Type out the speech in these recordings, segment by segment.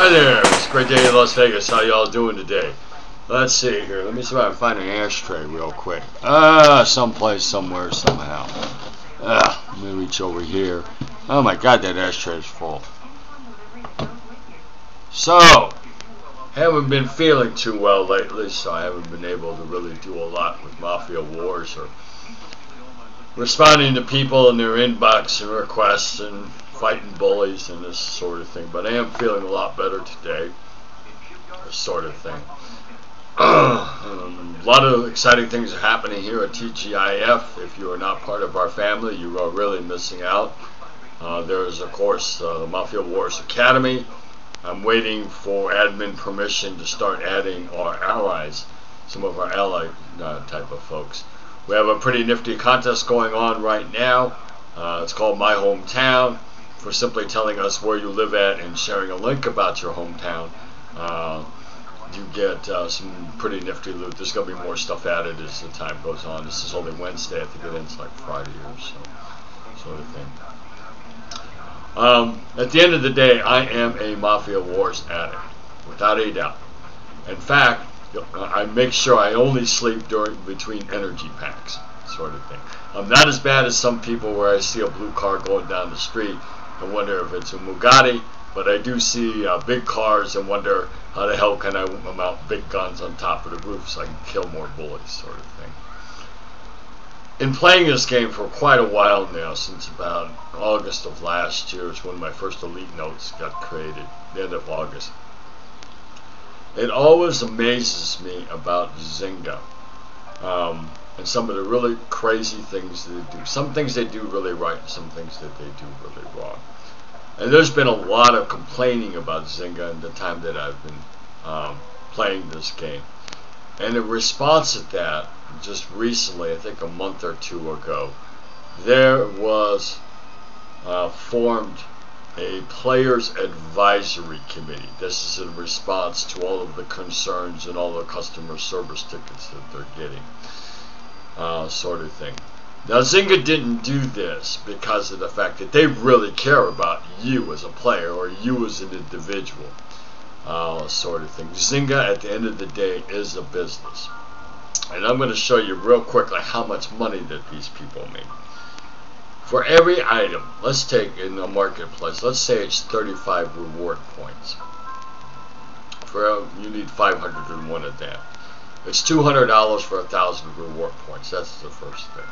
Hi there, it's a great day in Las Vegas. How y'all doing today? Let's see here. Let me see if I can find an ashtray real quick. Someplace, somewhere, somehow. Let me reach over here. Oh my god, that ashtray is full. So, haven't been feeling too well lately, so I haven't been able to really do a lot with Mafia Wars or responding to people in their inbox and requests and fighting bullies and this sort of thing. But I am feeling a lot better today. This sort of thing. A lot of exciting things are happening here at TGIF. If you are not part of our family, you are really missing out. There is, of course, the Mafia Wars Academy. I'm waiting for admin permission to start adding our allies, some of our ally type of folks. We have a pretty nifty contest going on right now. It's called My Hometown. For simply telling us where you live at and sharing a link about your hometown, you get some pretty nifty loot. There's going to be more stuff added as the time goes on. This is only Wednesday. I think it ends like Friday or so, sort of thing. At the end of the day, I am a Mafia Wars addict, without a doubt. In fact, I make sure I only sleep between energy packs, sort of thing. I'm not as bad as some people where I see a blue car going down the street and wonder if it's a Bugatti, but I do see big cars and wonder how the hell can I mount big guns on top of the roof so I can kill more bullets, sort of thing. In playing this game for quite a while now, since about August of last year is when my first Elite Notes got created, the end of August. It always amazes me about Zynga and some of the really crazy things that they do. Some things they do really right and some things that they do really wrong. And there's been a lot of complaining about Zynga in the time that I've been playing this game. And in response to that, just recently, I think a month or two ago, there was formed a players advisory committee. This is in response to all of the concerns and all the customer service tickets that they're getting, sort of thing. Now Zynga didn't do this because of the fact that they really care about you as a player or you as an individual, sort of thing. Zynga at the end of the day is a business. And I'm going to show you real quickly how much money that these people make. For every item, let's take in the marketplace, let's say it's 35 reward points. You need 501 of that. It's $200 for 1,000 reward points. That's the first thing.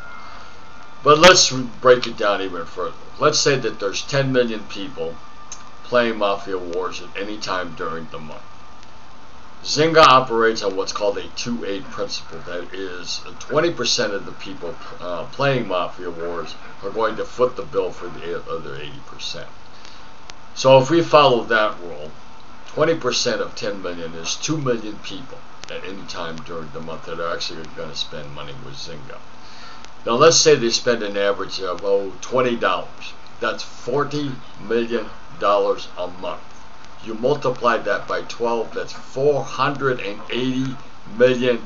But let's break it down even further. Let's say that there's 10 million people playing Mafia Wars at any time during the month. Zynga operates on what's called a 2-8 principle. That is, 20% of the people playing Mafia Wars are going to foot the bill for the other 80%. So if we follow that rule, 20% of 10 million is 2 million people at any time during the month that are actually going to spend money with Zynga. Now let's say they spend an average of $20. That's $40 million a month. You multiply that by 12, that's $480 million.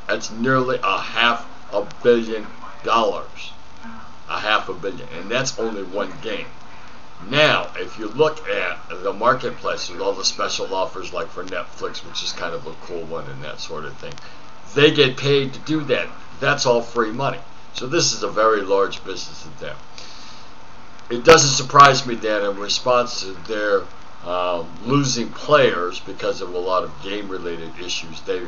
That's nearly $500 million. $500 million. And that's only one game. Now, if you look at the marketplace with all the special offers like for Netflix, which is kind of a cool one and that sort of thing, they get paid to do that. That's all free money. So this is a very large business to them. It doesn't surprise me that in response to their losing players because of a lot of game-related issues, they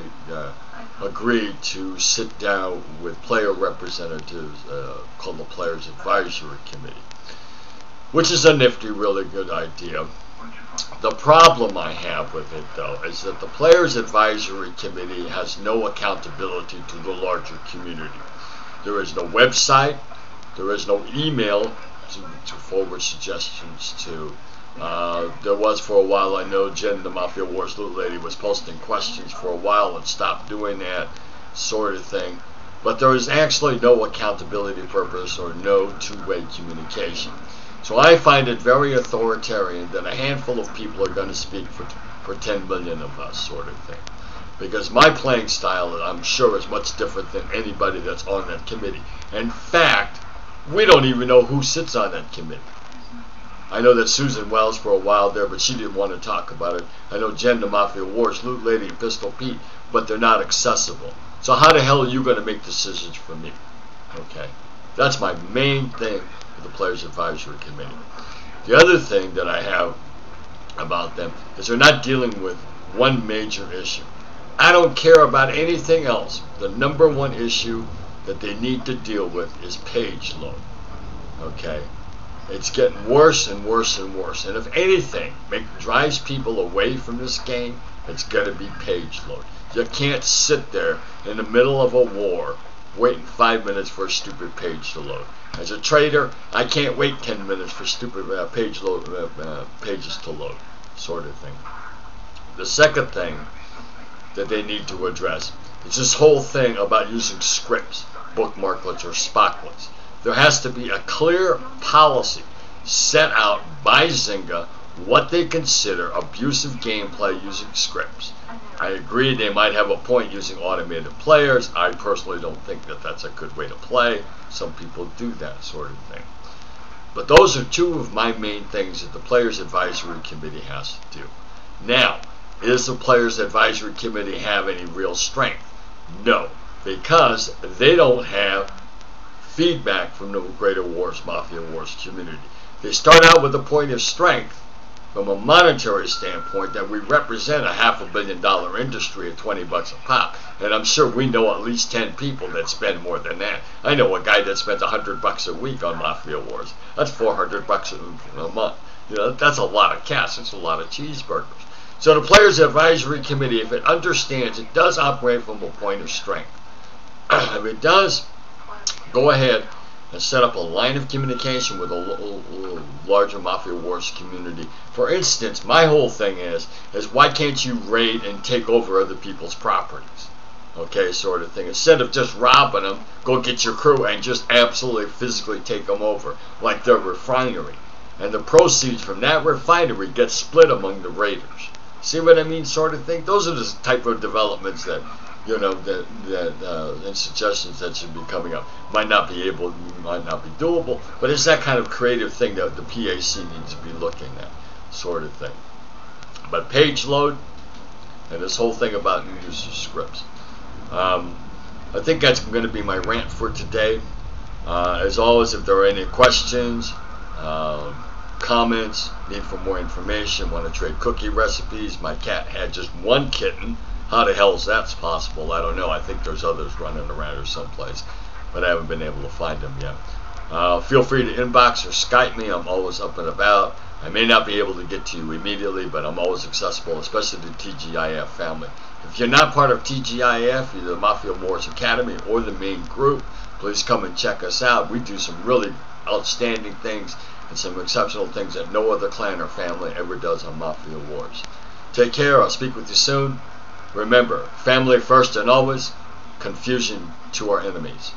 agreed to sit down with player representatives called the Players Advisory Committee, which is a nifty, really good idea. The problem I have with it, though, is that the Players Advisory Committee has no accountability to the larger community. There is no website, there is no email to forward suggestions to. There was for a while, I know Jen, the Mafia Wars little lady, was posting questions for a while and stopped doing that sort of thing. But there is actually no accountability purpose or no two-way communication. So I find it very authoritarian that a handful of people are going to speak for 10 million of us, sort of thing. Because my playing style, I'm sure, is much different than anybody that's on that committee. In fact, we don't even know who sits on that committee. I know that Susan Wells for a while there, but she didn't want to talk about it. I know Jen the Mafia Wars, Loot Lady, and Pistol Pete, but they're not accessible. So how the hell are you going to make decisions for me? Okay, that's my main thing with the Players Advisory Committee. The other thing that I have about them is they're not dealing with one major issue. I don't care about anything else. The number one issue that they need to deal with is page load. Okay, it's getting worse and worse and worse. And if anything drives people away from this game, it's going to be page load. You can't sit there in the middle of a war waiting 5 minutes for a stupid page to load. As a trader, I can't wait 10 minutes for stupid pages to load, sort of thing. The second thing that they need to address is this whole thing about using scripts, bookmarklets, or spocklets. There has to be a clear policy set out by Zynga what they consider abusive gameplay using scripts. I agree they might have a point using automated players. I personally don't think that that's a good way to play. Some people do that sort of thing. But those are two of my main things that the Players Advisory Committee has to do. Now, does the Players Advisory Committee have any real strength? No, because they don't have feedback from the Greater Wars, Mafia Wars community. They start out with a point of strength from a monetary standpoint that we represent a $500 million industry at $20 a pop. And I'm sure we know at least 10 people that spend more than that. I know a guy that spends $100 a week on Mafia Wars. That's $400 a month. You know, that's a lot of cash. That's a lot of cheeseburgers. So the Players Advisory Committee, if it understands, it does operate from a point of strength. If it does, go ahead and set up a line of communication with a larger Mafia Wars community. For instance, my whole thing is why can't you raid and take over other people's properties? Okay, sort of thing. Instead of just robbing them, go get your crew and just absolutely physically take them over, like their refinery. And the proceeds from that refinery get split among the raiders. See what I mean, sort of thing? Those are the type of developments that, you know, and suggestions that should be coming up. Might not be doable, but it's that kind of creative thing that the PAC needs to be looking at, sort of thing. But page load and this whole thing about new user scripts. I think that's going to be my rant for today. As always, if there are any questions, comments, need for more information, want to trade cookie recipes. My cat had just one kitten. How the hell is that possible? I don't know. I think there's others running around or someplace, but I haven't been able to find them yet. Feel free to inbox or Skype me. I'm always up and about. I may not be able to get to you immediately, but I'm always accessible, especially the TGIF family. If you're not part of TGIF, either the Mafia Wars Academy or the main group, please come and check us out. We do some really outstanding things and some exceptional things that no other clan or family ever does on Mafia Wars. Take care. I'll speak with you soon. Remember, family first and always, confusion to our enemies.